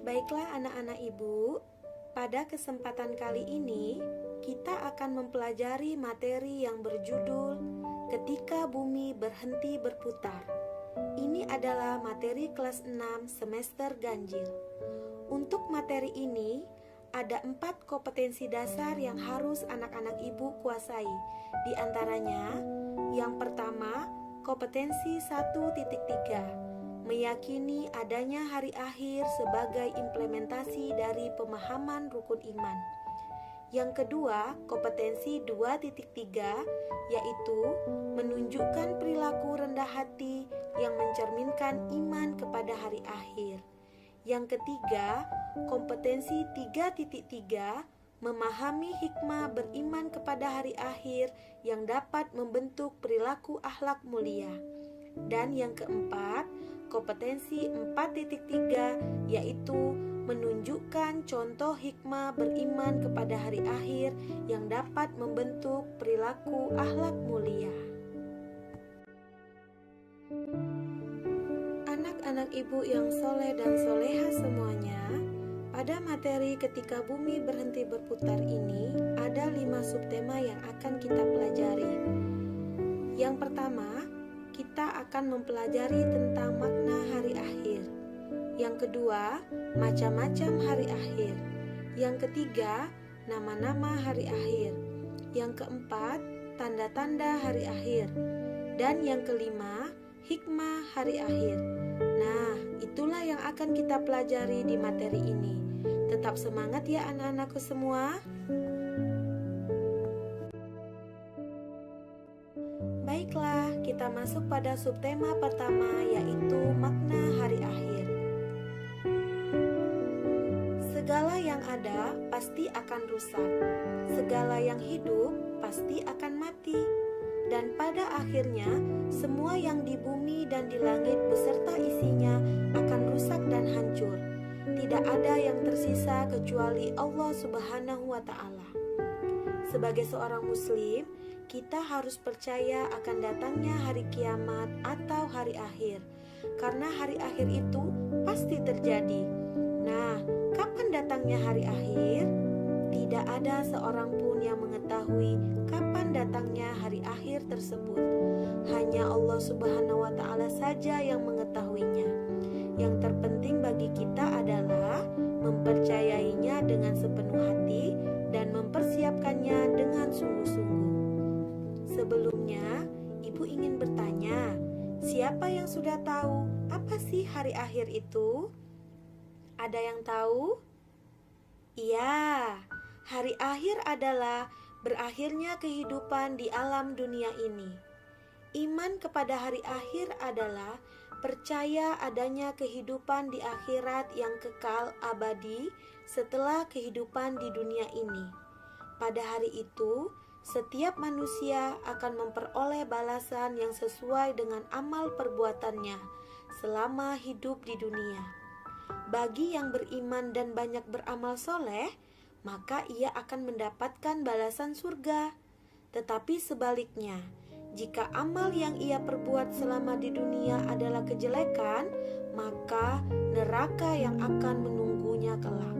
Baiklah anak-anak ibu, pada kesempatan kali ini kita akan mempelajari materi yang berjudul Ketika Bumi Berhenti Berputar. Ini adalah materi kelas 6 semester ganjil. Untuk materi ini, ada 4 kompetensi dasar yang harus anak-anak ibu kuasai. Di antaranya, yang pertama, kompetensi 1.3, meyakini adanya hari akhir sebagai implementasi dari pemahaman rukun iman. Yang kedua, kompetensi 2.3, yaitu menunjukkan perilaku rendah hati yang mencerminkan iman kepada hari akhir. Yang ketiga, kompetensi 3.3, memahami hikmah beriman kepada hari akhir yang dapat membentuk perilaku akhlak mulia. Dan yang keempat, kompetensi 4.3, yaitu menunjukkan contoh hikmah beriman kepada hari akhir yang dapat membentuk perilaku akhlak mulia. Anak-anak ibu yang soleh dan soleha semuanya, pada materi Ketika Bumi Berhenti Berputar ini ada 5 subtema yang akan kita pelajari. Yang pertama, kita akan mempelajari tentang makna hari akhir. Yang kedua, macam-macam hari akhir. Yang ketiga, nama-nama hari akhir. Yang keempat, tanda-tanda hari akhir. Dan yang kelima, hikmah hari akhir. Nah, itulah yang akan kita pelajari di materi ini. Tetap semangat ya anak-anakku semua. Baiklah, kita masuk pada subtema pertama, yaitu makna hari akhir. Segala yang ada pasti akan rusak, segala yang hidup pasti akan mati, dan pada akhirnya semua yang di bumi dan di langit beserta isinya akan rusak dan hancur. Tidak ada yang tersisa kecuali Allah Subhanahu wa Ta'ala. Sebagai seorang muslim, kita harus percaya akan datangnya hari kiamat atau hari akhir, karena hari akhir itu pasti terjadi. Nah, kapan datangnya hari akhir? Tidak ada seorang pun yang mengetahui kapan datangnya hari akhir tersebut. Hanya Allah Subhanahu wa Ta'ala saja yang mengetahuinya. Yang terpenting bagi kita adalah mempercayainya dengan sepenuh hati dan mempersiapkannya dengan sungguh-sungguh. Sebelumnya, ibu ingin bertanya, siapa yang sudah tahu apa sih hari akhir itu? Ada yang tahu? Iya, hari akhir adalah berakhirnya kehidupan di alam dunia ini. Iman kepada hari akhir adalah percaya adanya kehidupan di akhirat yang kekal abadi setelah kehidupan di dunia ini. Pada hari itu, setiap manusia akan memperoleh balasan yang sesuai dengan amal perbuatannya selama hidup di dunia. Bagi yang beriman dan banyak beramal soleh, maka ia akan mendapatkan balasan surga. Tetapi sebaliknya, jika amal yang ia perbuat selama di dunia adalah kejelekan, maka neraka yang akan menunggunya kelak.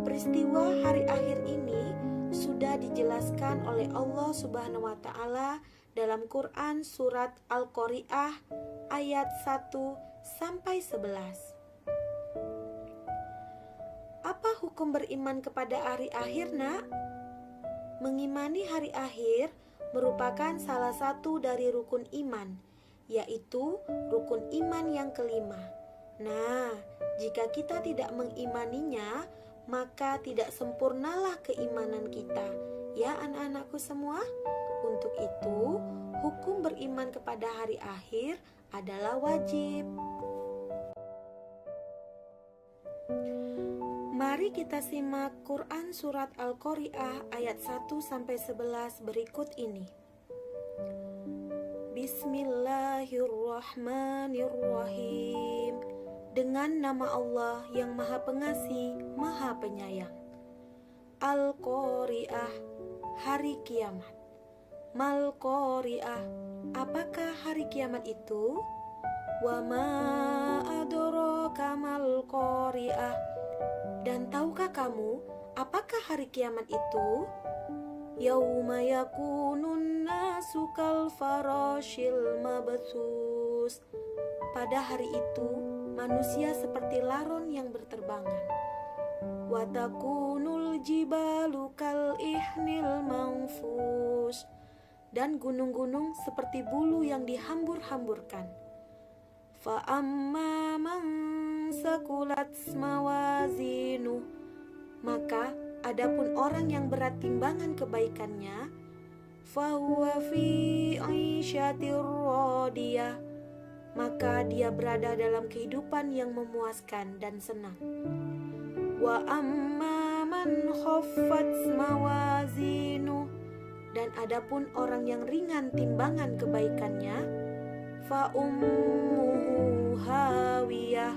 Peristiwa hari akhir ini sudah dijelaskan oleh Allah Subhanahu wa Ta'ala dalam Quran surat Al-Qari'ah ayat 1-11. Apa hukum beriman kepada hari akhir, nak? Mengimani hari akhir merupakan salah satu dari rukun iman, yaitu rukun iman yang kelima. Nah, jika kita tidak mengimaninya, maka tidak sempurnalah keimanan kita. Ya anak-anakku semua, untuk itu hukum beriman kepada hari akhir adalah wajib. Mari kita simak Quran surat Al-Qari'ah ayat 1-11 berikut ini. Bismillahirrahmanirrahim. Dengan nama Allah yang Maha Pengasih, Maha Penyayang. Al-Qari'ah, hari kiamat. Mal-Qari'ah, apakah hari kiamat itu? Wa ma adraka mal qari'ah. Dan tahukah kamu apakah hari kiamat itu? Yauma yakunun nasu kal farashil mabthus. Pada hari itu manusia seperti laron yang berterbangan. Wa takunul jibalu kal ihnil manfus. Dan gunung-gunung seperti bulu yang dihambur-hamburkan. Fa amma man sakulat mawazinu. Maka adapun orang yang berat timbangan kebaikannya, fahuwa fi 'isyatir radiyah, maka dia berada dalam kehidupan yang memuaskan dan senang. Wa amma man khaffat mawazinu. Dan adapun orang yang ringan timbangan kebaikannya, fa ummuhu hawiyah,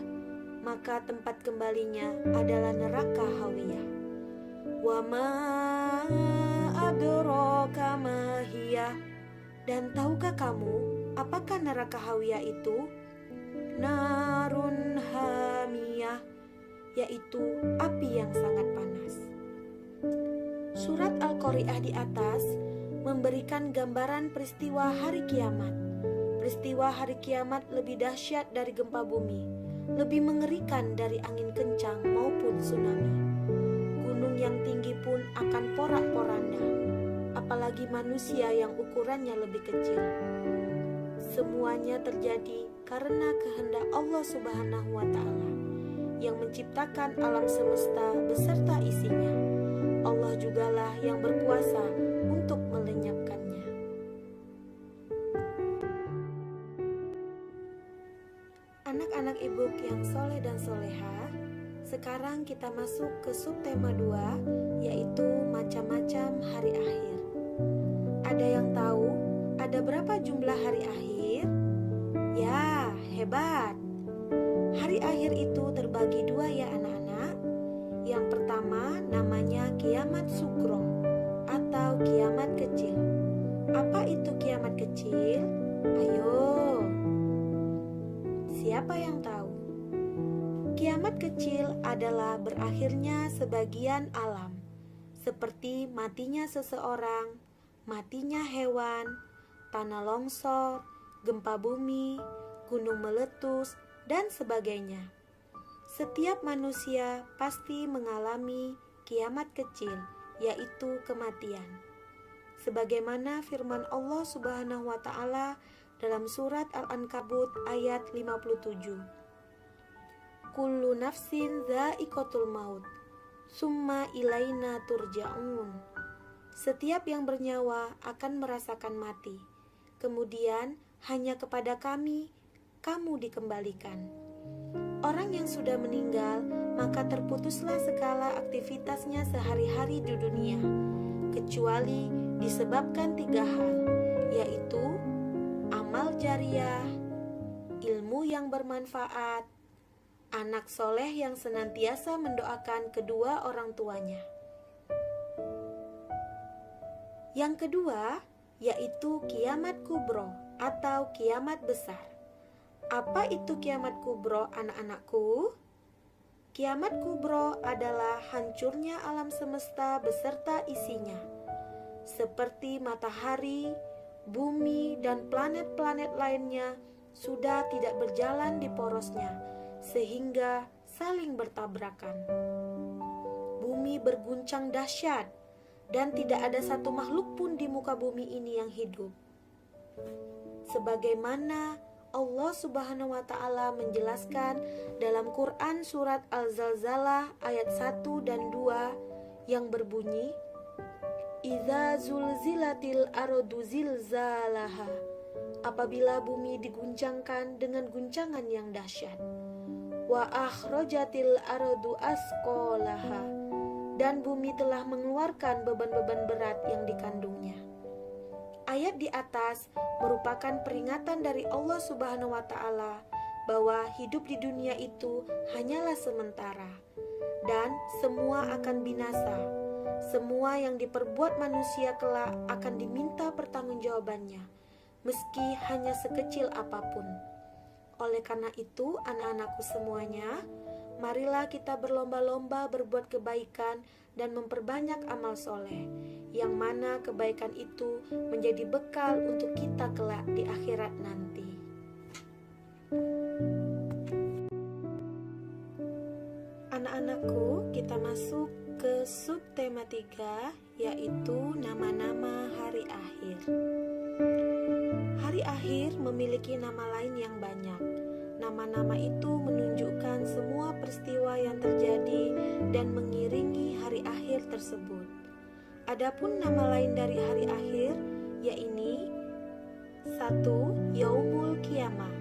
maka tempat kembalinya adalah neraka hawiyah. Wa ma adraka ma hiya. Dan tahukah kamu apakah neraka hawiyah itu? Narun hamiyah, yaitu api yang sangat panas. Surat Al-Qari'ah di atas memberikan gambaran peristiwa hari kiamat. Peristiwa hari kiamat lebih dahsyat dari gempa bumi, lebih mengerikan dari angin kencang maupun tsunami. Gunung yang tinggi pun akan porak-poranda, apalagi manusia yang ukurannya lebih kecil. Semuanya terjadi karena kehendak Allah Subhanahu wa Ta'ala yang menciptakan alam semesta beserta isinya. Allah jugalah yang berkuasa untuk melenyapkannya. Anak-anak ibu yang soleh dan soleha, sekarang kita masuk ke subtema 2, yaitu macam-macam hari akhir. Ada yang tahu ada berapa jumlah hari akhir? Ya, hebat! Hari akhir itu terbagi 2 ya anak-anak. Yang pertama namanya kiamat sugro atau kiamat kecil. Apa itu kiamat kecil? Ayo, siapa yang tahu? Kiamat kecil adalah berakhirnya sebagian alam, seperti matinya seseorang, matinya hewan, tanah longsor, gempa bumi, gunung meletus, dan sebagainya. Setiap manusia pasti mengalami kiamat kecil, yaitu kematian. Sebagaimana firman Allah Subhanahu wa Ta'ala dalam surat Al-Ankabut ayat 57. Kullu nafsin dha'iqatul maut, summa ilaina turja'un. Setiap yang bernyawa akan merasakan mati, kemudian hanya kepada kami kamu dikembalikan. Orang yang sudah meninggal, maka terputuslah segala aktivitasnya sehari-hari di dunia, kecuali disebabkan 3 hal, yaitu amal jariah, ilmu yang bermanfaat, anak soleh yang senantiasa mendoakan kedua orang tuanya. Yang kedua, yaitu kiamat kubro atau kiamat besar. Apa itu kiamat kubro, anak-anakku? Kiamat kubro adalah hancurnya alam semesta beserta isinya, seperti matahari, bumi, dan planet-planet lainnya sudah tidak berjalan di porosnya, sehingga saling bertabrakan. Bumi berguncang dahsyat, dan tidak ada satu makhluk pun di muka bumi ini yang hidup. Sebagaimana Allah Subhanahu wa Ta'ala menjelaskan dalam Quran surat Al-Zalzalah ayat 1 dan 2 yang berbunyi, Idza zulzilatil ardu zilzalaha, apabila bumi diguncangkan dengan guncangan yang dahsyat. Wa akhrajatil ardu asqalaha, dan bumi telah mengeluarkan beban-beban berat yang dikandungnya. Ayat di atas merupakan peringatan dari Allah Subhanahu wa Ta'ala bahwa hidup di dunia itu hanyalah sementara dan semua akan binasa. Semua yang diperbuat manusia kelak akan diminta pertanggungjawabannya, meski hanya sekecil apapun. Oleh karena itu, anak-anakku semuanya, marilah kita berlomba-lomba berbuat kebaikan dan memperbanyak amal soleh, yang mana kebaikan itu menjadi bekal untuk kita kelak di akhirat nanti. Anak-anakku, kita masuk ke subtema 3, yaitu nama-nama hari akhir. Hari akhir memiliki nama lain yang banyak. Nama-nama itu menunjukkan semua peristiwa yang terjadi dan mengiringi hari akhir tersebut. Adapun nama lain dari hari akhir, yaitu 1. Yaumul Qiyamah,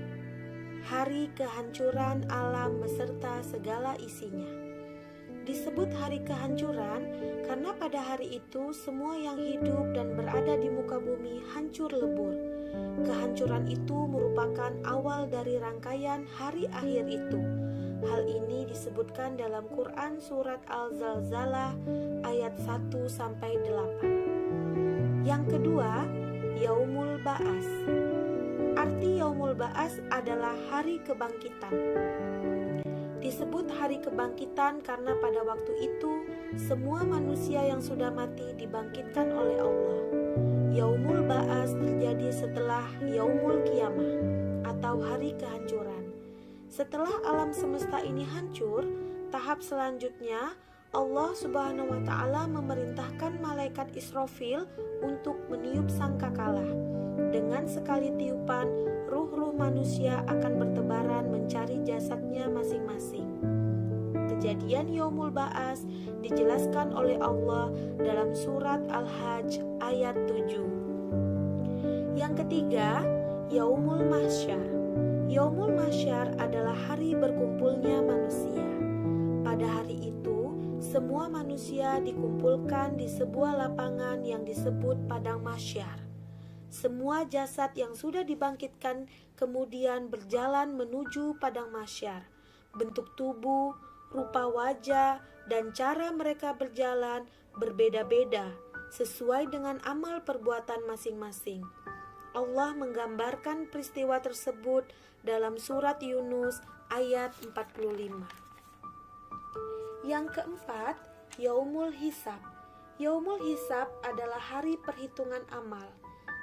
hari kehancuran alam beserta segala isinya. Disebut hari kehancuran karena pada hari itu semua yang hidup dan berada di muka bumi hancur lebur. Kehancuran itu merupakan awal dari rangkaian hari akhir itu. Hal ini disebutkan dalam Quran surat Al-Zalzalah ayat 1-8. Yang kedua, Yaumul Ba'as. Arti Yaumul Ba'as adalah hari kebangkitan. Disebut hari kebangkitan karena pada waktu itu semua manusia yang sudah mati dibangkitkan oleh Allah. Yaumul Ba'as terjadi setelah Yaumul Qiyamah atau hari kehancuran. Setelah alam semesta ini hancur, tahap selanjutnya Allah Subhanahu wa Ta'ala memerintahkan malaikat Israfil untuk meniup sangkakala. Dengan sekali tiupan, ruh-ruh manusia akan bertebaran mencari jasadnya masing-masing. Kejadian Yaumul Ba'as dijelaskan oleh Allah dalam surat Al-Hajj ayat 7. Yang ketiga, Yaumul Mahsyar. Yaumul Mahsyar adalah hari berkumpulnya manusia. Pada hari itu, semua manusia dikumpulkan di sebuah lapangan yang disebut Padang Mahsyar. Semua jasad yang sudah dibangkitkan kemudian berjalan menuju Padang Mahsyar. Bentuk tubuh, rupa wajah, dan cara mereka berjalan berbeda-beda sesuai dengan amal perbuatan masing-masing. Allah menggambarkan peristiwa tersebut dalam surat Yunus ayat 45. Yang keempat, Yaumul Hisab. Yaumul Hisab adalah hari perhitungan amal.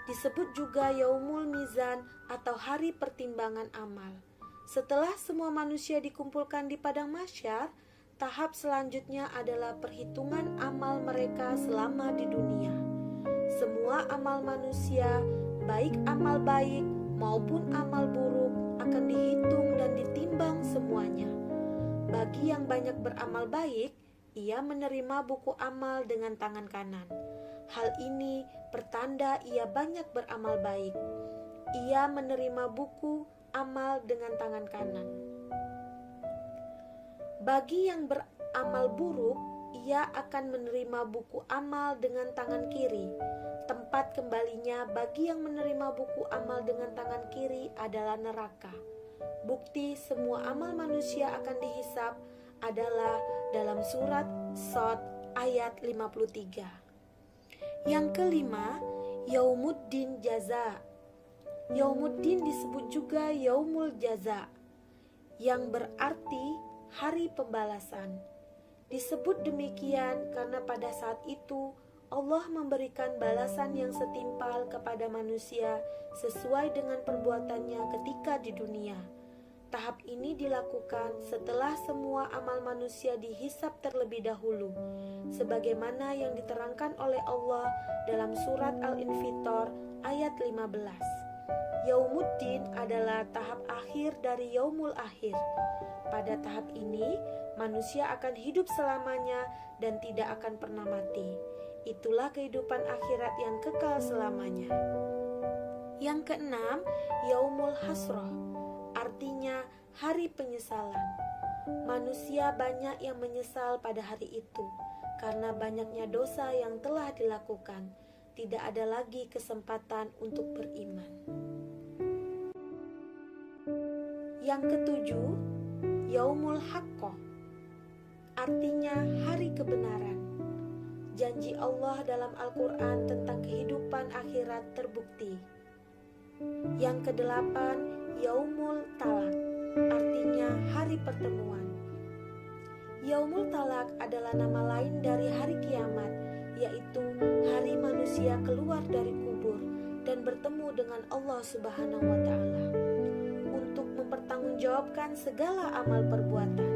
Disebut juga Yaumul Mizan atau hari pertimbangan amal. Setelah semua manusia dikumpulkan di Padang Mahsyar, tahap selanjutnya adalah perhitungan amal mereka selama di dunia. Semua amal manusia, baik amal baik maupun amal buruk, akan dihitung dan ditimbang semuanya. Bagi yang banyak beramal baik, ia menerima buku amal dengan tangan kanan. Hal ini pertanda ia banyak beramal baik. Ia menerima buku amal dengan tangan kanan. Bagi yang beramal buruk, ia akan menerima buku amal dengan tangan kiri. Tempat kembalinya bagi yang menerima buku amal dengan tangan kiri adalah neraka. Bukti semua amal manusia akan dihisab adalah dalam surat Shad ayat 53. Yang kelima, Yaumuddin Jaza. Yaumuddin disebut juga Yaumul Jaza, yang berarti hari pembalasan. Disebut demikian karena pada saat itu Allah memberikan balasan yang setimpal kepada manusia sesuai dengan perbuatannya ketika di dunia. Tahap ini dilakukan setelah semua amal manusia dihisab terlebih dahulu, sebagaimana yang diterangkan oleh Allah dalam surat Al-Infitor ayat 15. Yaumuddin adalah tahap akhir dari Yaumul Akhir. Pada tahap ini, manusia akan hidup selamanya dan tidak akan pernah mati. Itulah kehidupan akhirat yang kekal selamanya. Yang keenam, Yaumul Hasrah. Artinya hari penyesalan. Manusia banyak yang menyesal pada hari itu karena banyaknya dosa yang telah dilakukan. Tidak ada lagi kesempatan untuk beriman. Yang ketujuh, Yaumul Haqqah. Artinya hari kebenaran. Janji Allah dalam Al-Quran tentang kehidupan akhirat terbukti. Yang kedelapan, Yaumul Talak, artinya hari pertemuan. Yaumul Talak adalah nama lain dari hari kiamat, yaitu hari manusia keluar dari kubur dan bertemu dengan Allah Subhanahu wa Ta'ala untuk mempertanggungjawabkan segala amal perbuatan.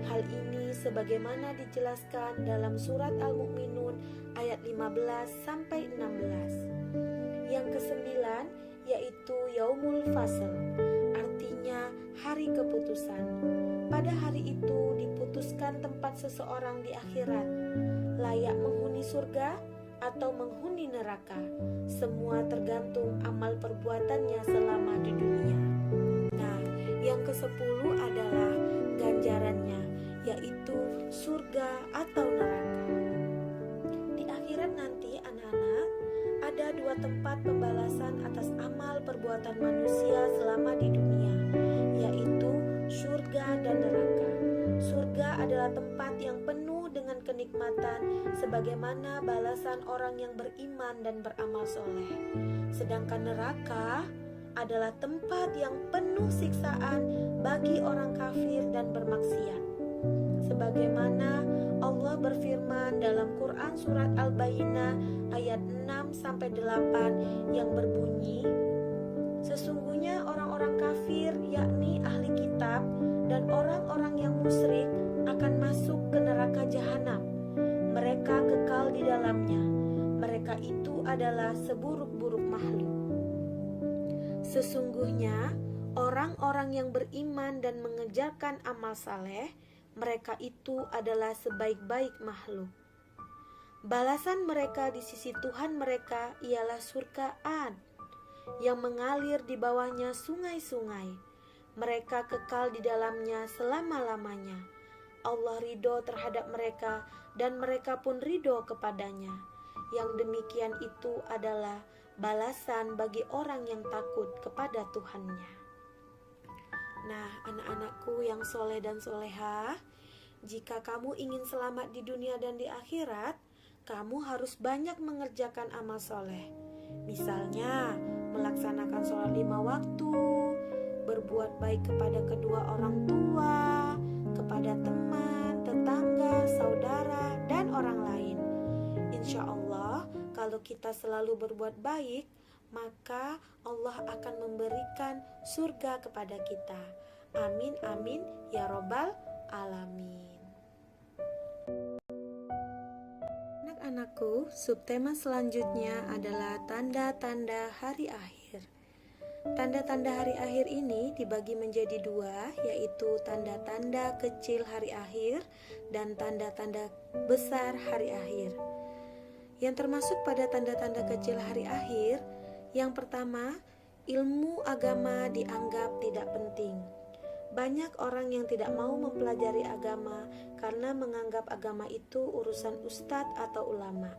Hal ini sebagaimana dijelaskan dalam surat Al-Mu'minun ayat 15 sampai 16. Yang kesembilan yaitu Yaumul Fasl, artinya hari keputusan. Pada hari itu diputuskan tempat seseorang di akhirat, layak menghuni surga atau menghuni neraka. Semua tergantung amal perbuatannya selama di dunia. Nah, yang ke-10 adalah ganjarannya, yaitu surga atau neraka. Di akhirat nanti anak-anak, ada 2 tempat pembalasan atas amal perbuatan manusia selama di dunia, yaitu surga dan neraka. Surga adalah tempat yang penuh dengan kenikmatan sebagaimana balasan orang yang beriman dan beramal soleh. Sedangkan neraka adalah tempat yang penuh siksaan bagi orang kafir dan bermaksiat. Sebagaimana Allah berfirman dalam Quran surat Al-Bayyinah ayat 6-8 yang berbunyi, sesungguhnya orang-orang kafir yakni ahli kitab dan orang-orang yang musyrik akan masuk ke neraka jahanam. Mereka kekal di dalamnya. Mereka itu adalah seburuk-buruk makhluk. Sesungguhnya orang-orang yang beriman dan mengerjakan amal saleh, mereka itu adalah sebaik-baik makhluk. Balasan mereka di sisi Tuhan mereka ialah surga Ad, yang mengalir di bawahnya sungai-sungai. Mereka kekal di dalamnya selama-lamanya. Allah ridho terhadap mereka dan mereka pun ridho kepadanya. Yang demikian itu adalah balasan bagi orang yang takut kepada Tuhannya. Nah, anak-anakku yang soleh dan solehah, jika kamu ingin selamat di dunia dan di akhirat, kamu harus banyak mengerjakan amal soleh. Misalnya, melaksanakan sholat 5 waktu, berbuat baik kepada kedua orang tua, kepada teman, tetangga, saudara, dan orang lain. Insya Allah, kalau kita selalu berbuat baik, maka Allah akan memberikan surga kepada kita. Amin, amin, ya robbal alamin. Anak-anakku, subtema selanjutnya adalah tanda-tanda hari akhir. Tanda-tanda hari akhir ini dibagi menjadi 2, yaitu tanda-tanda kecil hari akhir dan tanda-tanda besar hari akhir. Yang termasuk pada tanda-tanda kecil hari akhir, yang pertama, ilmu agama dianggap tidak penting. Banyak orang yang tidak mau mempelajari agama karena menganggap agama itu urusan ustadz atau ulama.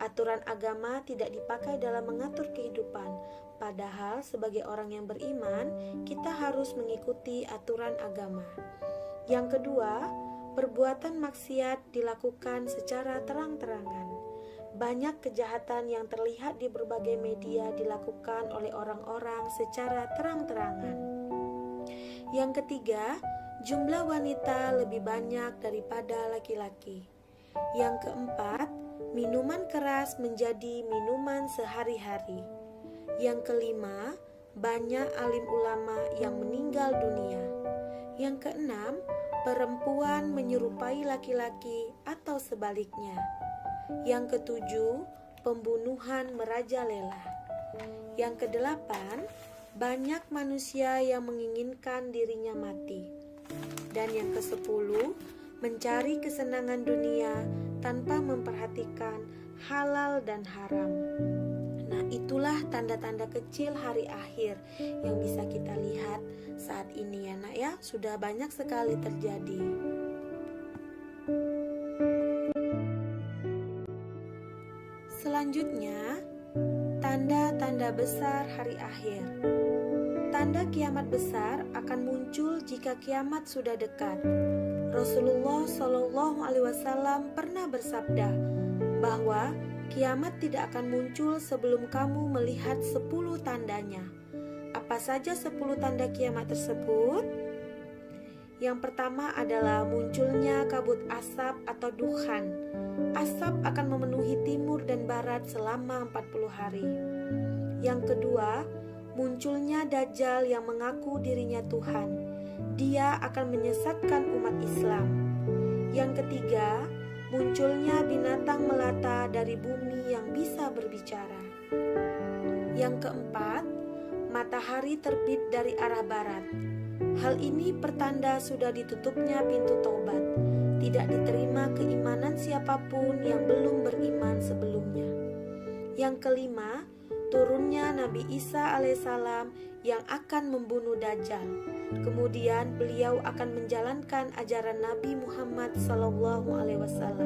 Aturan agama tidak dipakai dalam mengatur kehidupan, padahal sebagai orang yang beriman, kita harus mengikuti aturan agama. Yang kedua, perbuatan maksiat dilakukan secara terang-terangan. Banyak kejahatan yang terlihat di berbagai media dilakukan oleh orang-orang secara terang-terangan. Yang ketiga, jumlah wanita lebih banyak daripada laki-laki. Yang keempat, minuman keras menjadi minuman sehari-hari. Yang kelima, banyak alim ulama yang meninggal dunia. Yang keenam, perempuan menyerupai laki-laki atau sebaliknya. Yang ketujuh, pembunuhan merajalela. Yang kedelapan, banyak manusia yang menginginkan dirinya mati. Dan yang ke-10, mencari kesenangan dunia tanpa memperhatikan halal dan haram. Nah, itulah tanda-tanda kecil hari akhir yang bisa kita lihat saat ini ya nak ya. Sudah banyak sekali terjadi. Selanjutnya, tanda-tanda besar hari akhir. Tanda kiamat besar akan muncul jika kiamat sudah dekat. Rasulullah Shallallahu Alaihi Wasallam pernah bersabda bahwa kiamat tidak akan muncul sebelum kamu melihat 10 tandanya. Apa saja 10 tanda kiamat tersebut? Yang pertama adalah munculnya kabut asap atau dukhan. Asap akan memenuhi timur dan barat selama 40 hari. Yang kedua, munculnya Dajjal yang mengaku dirinya Tuhan. Dia akan menyesatkan umat Islam. Yang ketiga, munculnya binatang melata dari bumi yang bisa berbicara. Yang keempat, matahari terbit dari arah barat. Hal ini pertanda sudah ditutupnya pintu taubat. Tidak diterima keimanan siapapun yang belum beriman sebelumnya. Yang kelima, turunnya Nabi Isa alaihissalam yang akan membunuh Dajjal. Kemudian beliau akan menjalankan ajaran Nabi Muhammad SAW.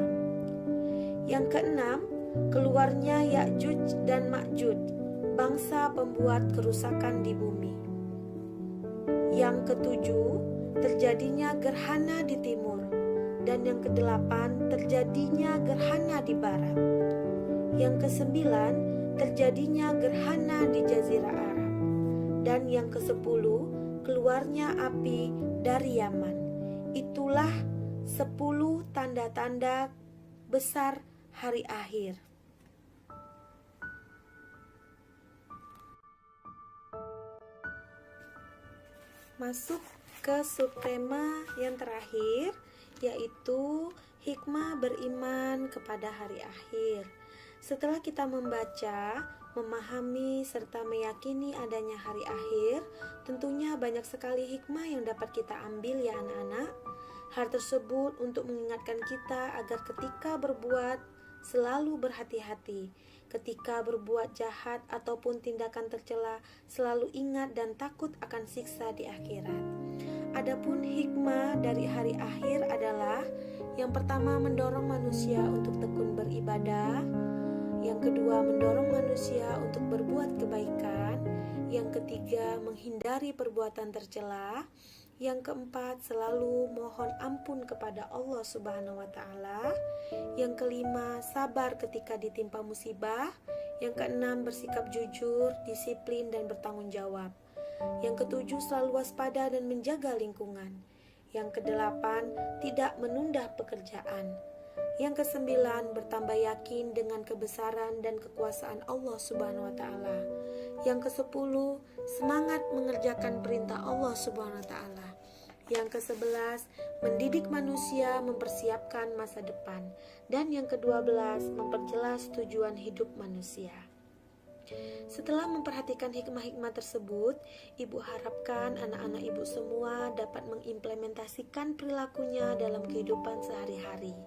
Yang keenam, keluarnya Ya'juj dan Ma'juj, bangsa pembuat kerusakan di bumi. Yang ketujuh, terjadinya gerhana di timur. Dan yang kedelapan, terjadinya gerhana di barat. Yang kesembilan, terjadinya gerhana di Jazirah Arab. Dan yang kesepuluh, keluarnya api dari Yaman. Itulah 10 tanda-tanda besar hari akhir. Masuk ke subtema yang terakhir, yaitu hikmah beriman kepada hari akhir. Setelah kita membaca, memahami, serta meyakini adanya hari akhir, tentunya banyak sekali hikmah yang dapat kita ambil ya anak-anak. Hal tersebut untuk mengingatkan kita agar ketika berbuat, selalu berhati-hati. Ketika berbuat jahat ataupun tindakan tercela, selalu ingat dan takut akan siksa di akhirat. Adapun hikmah dari hari akhir adalah yang pertama, mendorong manusia untuk tekun beribadah. Yang kedua, mendorong manusia untuk berbuat kebaikan. Yang ketiga, menghindari perbuatan tercela. Yang keempat, selalu mohon ampun kepada Allah Subhanahu wa Ta'ala. Yang kelima, sabar ketika ditimpa musibah. Yang keenam, bersikap jujur, disiplin, dan bertanggung jawab. Yang ketujuh, selalu waspada dan menjaga lingkungan. Yang kedelapan, tidak menunda pekerjaan. Yang kesembilan, bertambah yakin dengan kebesaran dan kekuasaan Allah Subhanahu wa Ta'ala. Yang kesepuluh, semangat mengerjakan perintah Allah Subhanahu wa Ta'ala. Yang ke-11, mendidik manusia mempersiapkan masa depan. Dan yang ke-12, memperjelas tujuan hidup manusia. Setelah memperhatikan hikmah-hikmah tersebut, Ibu harapkan anak-anak Ibu semua dapat mengimplementasikan perilakunya dalam kehidupan sehari-hari.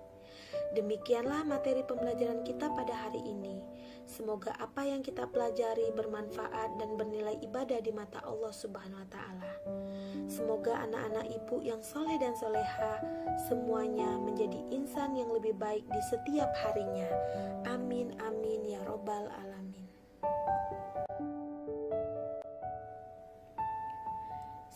Demikianlah materi pembelajaran kita pada hari ini. Semoga apa yang kita pelajari bermanfaat dan bernilai ibadah di mata Allah Subhanahu wa Ta'ala. Semoga anak-anak Ibu yang soleh dan soleha semuanya menjadi insan yang lebih baik di setiap harinya. Amin amin ya robbal alamin.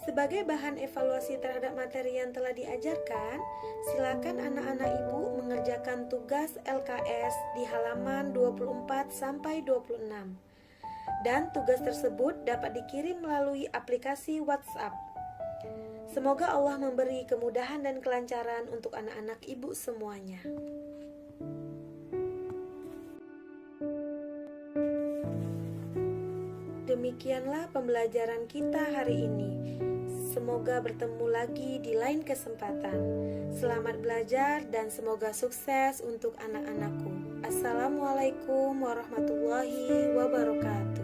Sebagai bahan evaluasi terhadap materi yang telah diajarkan, silakan anak-anak Ibu mengerjakan tugas LKS di halaman 24-26. Dan tugas tersebut dapat dikirim melalui aplikasi WhatsApp. Semoga Allah memberi kemudahan dan kelancaran untuk anak-anak Ibu semuanya. Demikianlah pembelajaran kita hari ini. Semoga bertemu lagi di lain kesempatan. Selamat belajar dan semoga sukses untuk anak-anakku. Assalamualaikum warahmatullahi wabarakatuh.